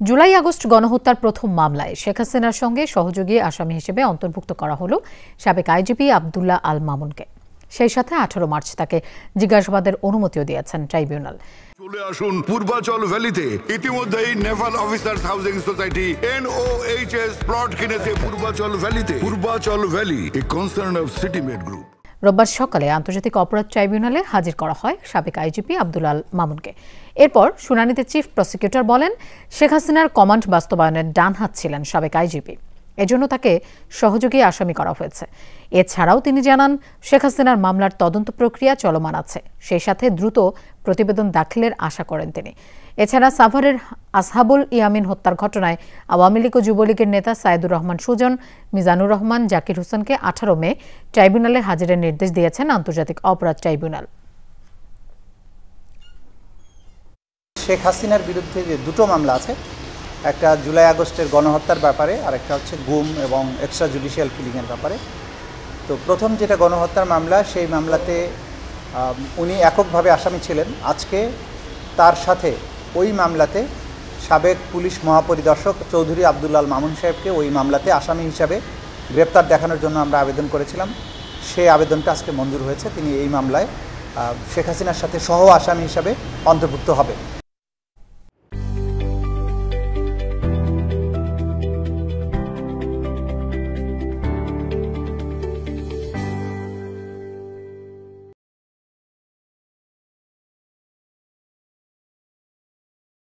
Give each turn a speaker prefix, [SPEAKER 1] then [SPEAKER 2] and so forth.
[SPEAKER 1] July August গণহত্যার প্রথম মামলায় শেখ হাসিনার সঙ্গে সহযোগী আসামি হিসেবে অন্তর্ভুক্ত করা হলো সাবেক আইজিপি আব্দুল্লাহ আল মামুনকে। সেই সাথে 18 মার্চ তাকে জিজ্ঞাসাবাদের অনুমতিও দিয়েছেন ট্রাইব্যুনাল।
[SPEAKER 2] চলে আসুন পূর্বাচল ভ্যালিতে। ইতিমধ্যেই naval officers housing society NOHS plot কিনেছে পূর্বাচল ভ্যালিতে। Purbachal valley, a concern of City Made Group.
[SPEAKER 1] রোববার সকালে আন্তর্জাতিক অপরাধ ট্রাইব্যুনালে হাজির করা হয় সাবেক আইজিপি আব্দুল্লাহ আল মামুনকে। এরপর শুনানিতে চিফ প্রসিকিউটর বলেন, শেখ হাসিনার কমান্ড বাস্তবায়নের ডান হাত ছিলেন সাবেক আইজিপি, এজন্য তাকে সহযোগী আসামি করা হয়েছে। এছাড়াও তিনি জানান, শেখ হাসিনার মামলার তদন্ত প্রক্রিয়া চলমান আছে, সেই সাথে দ্রুত প্রতিবেদন দাখিলের আশা করেন তিনি। এছাড়া সাভারের আসহাবুল ইয়ামিন হত্যার ঘটনায় আওয়ামী লীগ ও যুবলীগের নেতা সাইদুর রহমান সুজন, মিজানুর রহমান, জাকির হোসেনকে 18 মে ট্রাইব্যুনালে হাজিরের নির্দেশ দিয়েছেন আন্তর্জাতিক অপরাধ ট্রাইব্যুনাল।
[SPEAKER 3] শেখ হাসিনার বিরুদ্ধে যে দুটো মামলা আছে, একটা জুলাই আগস্টের গণহত্যার ব্যাপারে আর একটা হচ্ছে গুম এবং এক্সট্রা জুডিশিয়াল কিলিংয়ের ব্যাপারে। তো প্রথম যেটা গণহত্যার মামলা, সেই মামলাতে উনি এককভাবে আসামি ছিলেন। আজকে তার সাথে ওই মামলাতে সাবেক পুলিশ মহাপরিদর্শক চৌধুরী আব্দুল্লাহ আল মামুন সাহেবকে ওই মামলাতে আসামি হিসাবে গ্রেপ্তার দেখানোর জন্য আমরা আবেদন করেছিলাম। সেই আবেদনটা আজকে মঞ্জুর হয়েছে। তিনি এই মামলায় শেখ হাসিনার সাথে সহ আসামি হিসাবে অন্তর্ভুক্ত হবে।